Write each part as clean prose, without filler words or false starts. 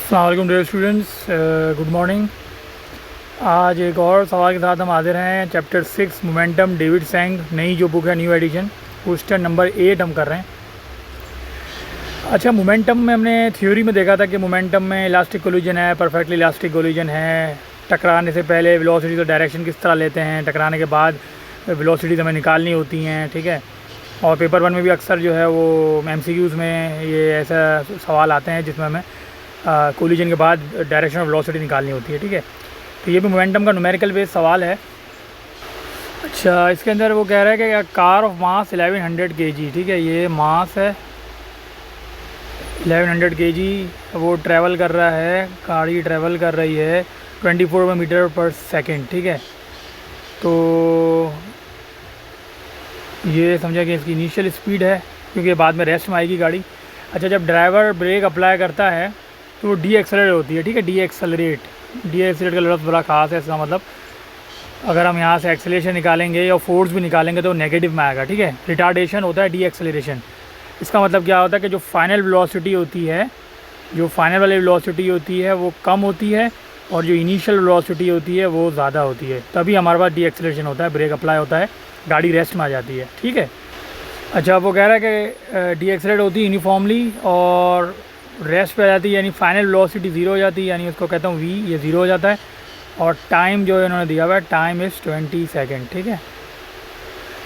अस्सलाम dear students, good morning. आज एक और सवाल के साथ हम हाजिर हैं। चैप्टर 6 मोमेंटम, डेविड सैंग, नई जो बुक है, न्यू एडिशन, क्वेश्चन नंबर 8 हम कर रहे हैं। अच्छा, मोमेंटम में हमने थ्योरी में देखा था कि मोमेंटम में इलास्टिक कोलिजन है, परफेक्टली इलास्टिक कोलिजन है। टकराने से पहले वेलोसिटी तो डायरेक्शन किस तरह लेते हैं, टकराने के बाद वेलोसिटी हमें निकालनी होती हैं, ठीक है। और पेपर 1 में भी अक्सर जो है वो MCQs में ये ऐसा सवाल आते हैं जिसमें हमें कोलिजन के बाद डायरेक्शन ऑफ वेलोसिटी निकालनी होती है, ठीक है। तो ये भी मोमेंटम का न्यूमेरिकल बेस्ड सवाल है। अच्छा, इसके अंदर वो कह रहा है कि कार ऑफ मास 1100 kg, ठीक है, ये मास है 1100 kg, वो ट्रैवल कर रहा है, गाड़ी ट्रैवल कर रही है 24 मीटर पर सेकेंड, ठीक है। तो ये समझा कि इसकी इनिशियल स्पीड है, क्योंकि बाद में रेस्ट में आएगी गाड़ी। अच्छा, जब ड्राइवर ब्रेक अप्लाई करता है तो वो डी एक्सेलरेट होती है, ठीक है। डी एक्सेलरेट का लफ्ज़ बड़ा ख़ास है। इसका मतलब अगर हम यहाँ से एक्सेलरेशन निकालेंगे या फोर्स भी निकालेंगे तो नेगेटिव में आएगा, ठीक है। रिटार्डेशन होता है डी एक्सेलरेशन। इसका मतलब क्या होता है कि जो फाइनल वेलोसिटी होती है, जो फाइनल वाली वेलोसिटी होती है वो कम होती है और जो इनिशियल वेलोसिटी होती है वो ज़्यादा होती है, तभी हमारे पास डी एक्सेलरेशन होता है, ब्रेक अप्लाई होता है, गाड़ी रेस्ट में आ जाती है, ठीक है। अच्छा, वो कह रहा है कि डी एक्सेलरेट होती है यूनिफॉर्मली और रेस्ट पे आ जाती है, यानी फाइनल वेलोसिटी 0 हो जाती है, यानी उसको कहता हूँ v, ये 0 हो जाता है। और टाइम जो इन्होंने दिया हुआ है, टाइम इज़ 20 सेकेंड, ठीक है।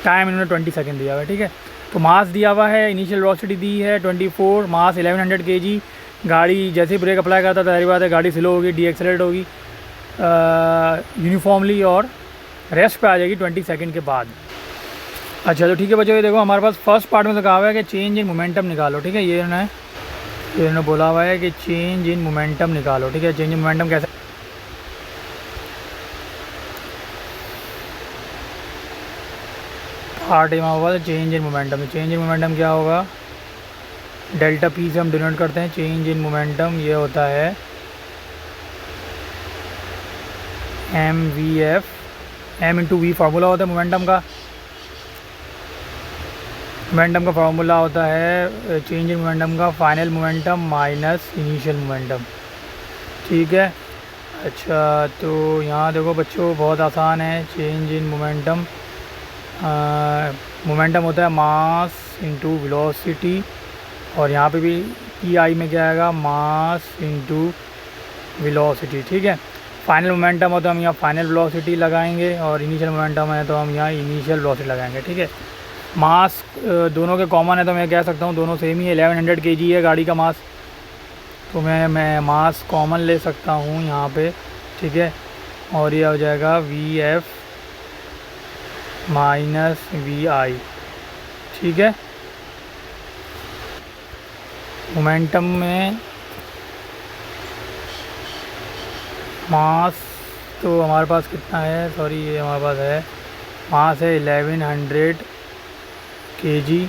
टाइम इन्होंने 20 सेकेंड दिया हुआ है, ठीक है। तो मास दिया हुआ है, इनिशियल वेलोसिटी दी है 24, मास 1100 kg। गाड़ी जैसे ही ब्रेक अप्लाई करता है तो सारी बात है गाड़ी स्लो होगी, डी एक्सेलरेट होगी यूनिफॉर्मली और रेस्ट पे आ जाएगी 20 सेकेंड के बाद। अच्छा, तो ठीक है बच्चों, ये देखो हमारे पास फर्स्ट पार्ट में तो कहा हुआ है कि चेंज इन मोमेंटम निकालो, ठीक है। ये इन्होंने बोला हुआ है कि चेंज इन मोमेंटम निकालो, ठीक है। चेंज इन मोमेंटम कैसे, पार्ट में होगा change in momentum. Change in momentum क्या होगा, डेल्टा पी से हम डिनोट करते हैं। चेंज इन मोमेंटम ये होता है MVF, M/V फार्मूला होता है मोमेंटम का। मोमेंटम का फार्मूला होता है चेंज इन मोमेंटम का final momentum minus initial momentum, ठीक है। अच्छा, तो यहाँ देखो बच्चों बहुत आसान है। चेंज इन मोमेंटम, मोमेंटम होता है मास इनटू वेलोसिटी, और यहाँ पे भी PI में क्या आएगा, मास इनटू वेलोसिटी, ठीक है। फाइनल मोमेंटम हो तो हम यहाँ फाइनल वेलोसिटी लगाएंगे और इनिशियल मोमेंटम है तो हम यहाँ इनिशियल वेलोसिटी लगाएंगे, ठीक है। मास दोनों के कॉमन है तो मैं कह सकता हूँ दोनों सेम ही है। 1100 kg है गाड़ी का मास, तो मैं मास कॉमन ले सकता हूँ यहाँ पे, ठीक है। और ये हो जाएगा VF माइनस VI, ठीक है। मोमेंटम में मास तो हमारे पास कितना है, सॉरी ये हमारे पास है, मास है 1100 kg,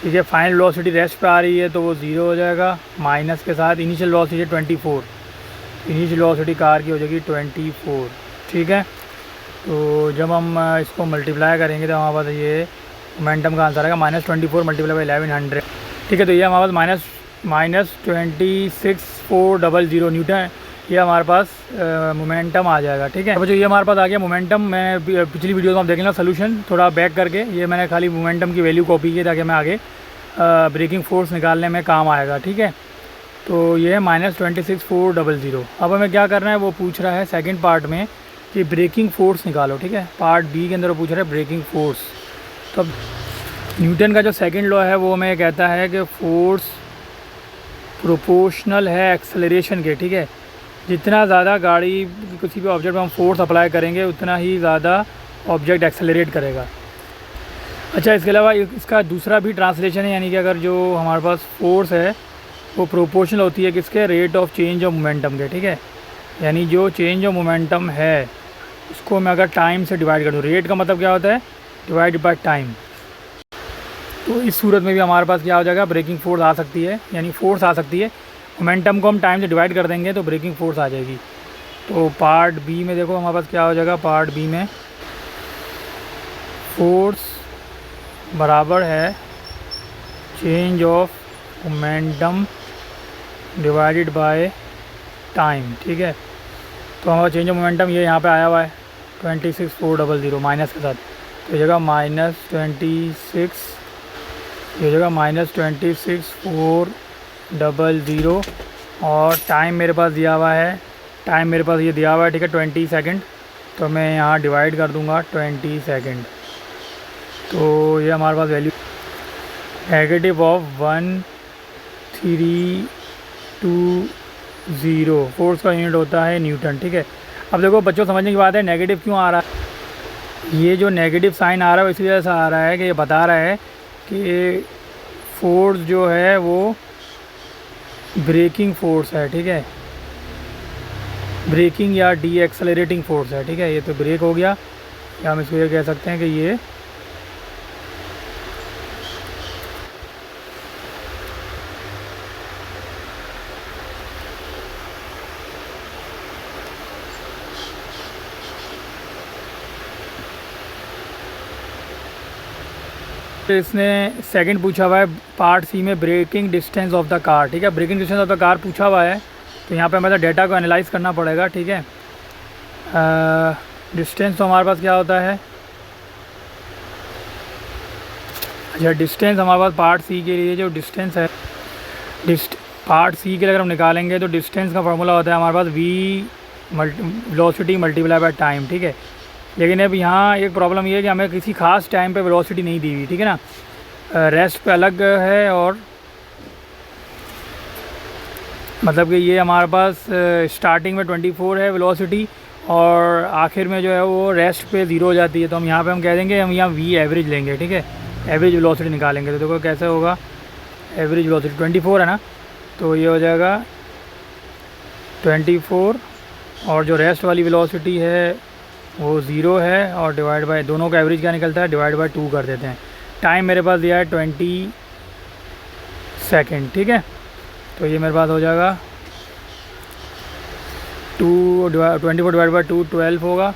ठीक है। फाइनल वेलोसिटी रेस्ट पे आ रही है तो वो 0 हो जाएगा, माइनस के साथ initial velocity 24, initial velocity car की हो जाएगी 24, ठीक है। तो जब हम इसको मल्टीप्लाई करेंगे तो हमारे पास ये मोमेंटम का आंसर आएगा -24 मल्टीप्लाई बाई 1100, ठीक है। तो ये हमारे पास -26400 न्यूटन, ये हमारे पास मोमेंटम आ जाएगा, ठीक है। बच्चों ये हमारे पास आ गया मोमेंटम। मैं पिछली वीडियो में आप देख लेना सोल्यूशन थोड़ा बैक करके, ये मैंने खाली मोमेंटम की वैल्यू कॉपी की ताकि मैं आगे ब्रेकिंग फोर्स निकालने में काम आएगा, ठीक है। तो ये है -26400। अब हमें क्या करना है, वो पूछ रहा है सेकंड पार्ट में कि ब्रेकिंग फ़ोर्स निकालो, ठीक है। पार्ट B के अंदर वो पूछ रहा है ब्रेकिंग फ़ोर्स। तो न्यूटन का जो सेकंड लॉ है वो हमें कहता है कि फ़ोर्स प्रोपोर्शनल है एक्सेलरेशन के, ठीक है। जितना ज़्यादा गाड़ी किसी भी ऑब्जेक्ट में हम फोर्स अप्लाई करेंगे उतना ही ज़्यादा ऑब्जेक्ट एक्सेलरेट करेगा। अच्छा, इसके अलावा इसका दूसरा भी ट्रांसलेशन है, यानी कि अगर जो हमारे पास फोर्स है वो प्रोपोर्शनल होती है किसके, rate of change of momentum के, ठीक है। यानी जो चेंज ऑफ मोमेंटम है उसको मैं अगर टाइम से डिवाइड कर दूँ, रेट का मतलब क्या होता है, डिवाइड बाय टाइम, तो इस सूरत में भी हमारे पास क्या हो जाएगा, ब्रेकिंग फोर्स आ सकती है, यानी फोर्स आ सकती है। मोमेंटम को हम टाइम से डिवाइड कर देंगे तो ब्रेकिंग फोर्स आ जाएगी। तो पार्ट B में देखो हमारे पास क्या हो जाएगा, पार्ट B में फोर्स बराबर है change of momentum divided by time, ठीक है। तो हमारा चेंज ऑफ मोमेंटम ये यहाँ पे आया हुआ है 26,400 माइनस के साथ, तो ये जगह -26, ये जगह -26,400 और टाइम मेरे पास दिया हुआ है, टाइम मेरे पास ये दिया हुआ है, ठीक है, 20 सेकंड। तो मैं यहाँ डिवाइड कर दूँगा 20 सेकंड, तो ये हमारे पास वैल्यू -1320, फोर्स का यूनिट होता है न्यूटन, ठीक है। अब देखो बच्चों, समझने की बात है नेगेटिव क्यों आ रहा है। ये जो नेगेटिव साइन आ रहा है इसी वजह से आ रहा है कि ये बता रहा है कि फोर्स जो है वो ब्रेकिंग फोर्स है, ठीक है, ब्रेकिंग या डी एक्सेलरेटिंग फोर्स है, ठीक है। ये तो ब्रेक हो गया, या हम इसको ये कह सकते हैं कि ये इसने सेकंड पूछा हुआ है पार्ट सी में braking distance of the car, ठीक है। Braking distance of the car पूछा हुआ है, तो यहाँ पे हमें डेटा को एनालाइज करना पड़ेगा, ठीक है। डिस्टेंस तो हमारे पास क्या होता है, अच्छा डिस्टेंस हमारे पास पार्ट सी के लिए जो डिस्टेंस है, पार्ट सी के लिए अगर हम निकालेंगे तो डिस्टेंस का फार्मूला होता है हमारे पास वेलोसिटी मल्टीप्लाई बाय टाइम, ठीक है। लेकिन अब यहाँ एक प्रॉब्लम ये है कि हमें किसी खास टाइम पे वेलोसिटी नहीं दी हुई, ठीक है ना, रेस्ट पे अलग है, और मतलब कि ये हमारे पास स्टार्टिंग में 24 है वेलोसिटी और आखिर में जो है वो रेस्ट पे 0 हो जाती है। तो हम यहाँ पे हम कह देंगे, हम यहाँ वी एवरेज लेंगे, ठीक है, एवरेज वेलोसिटी निकालेंगे। तो देखो कैसे होगा, एवरेज वेलोसिटी 24 है ना, तो ये हो जाएगा 24 और जो रेस्ट वाली वेलोसिटी है वो 0 है, और डिवाइड बाय दोनों का एवरेज क्या निकलता है, डिवाइड बाय 2 कर देते हैं। टाइम मेरे पास दिया है 20 सेकेंड, ठीक है। तो ये मेरे पास हो जाएगा 24 डिवाइड बाय 2 12 होगा,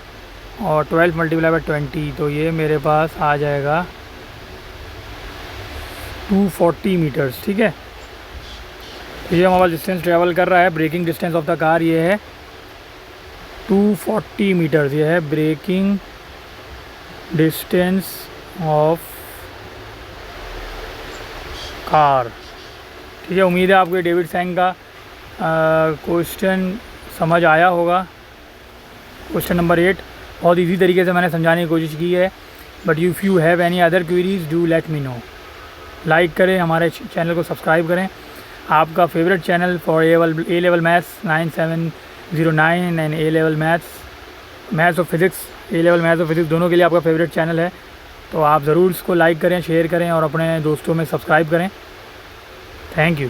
और 12 मल्टीप्लाई बाय 20, तो ये मेरे पास आ जाएगा 240 मीटर्स, ठीक है। तो ये हमारा डिस्टेंस ट्रैवल कर रहा है, braking distance of the car ये है 240 मीटर्स, ये है ब्रेकिंग डिस्टेंस ऑफ कार, ठीक है। उम्मीद है आपको ये डेविड सैंग का क्वेश्चन समझ आया होगा। क्वेश्चन नंबर 8 बहुत इजी तरीके से मैंने समझाने की कोशिश की है, but if you have any other queries do let me know. Like करें, हमारे चैनल को सब्सक्राइब करें। आपका favourite channel for a level maths 9709 and A level maths और फिज़िक्स, ए लेवल मैथ्स और फिज़िक्स दोनों के लिए आपका फेवरेट चैनल है। तो आप ज़रूर इसको लाइक करें, शेयर करें और अपने दोस्तों में सब्सक्राइब करें। Thank you.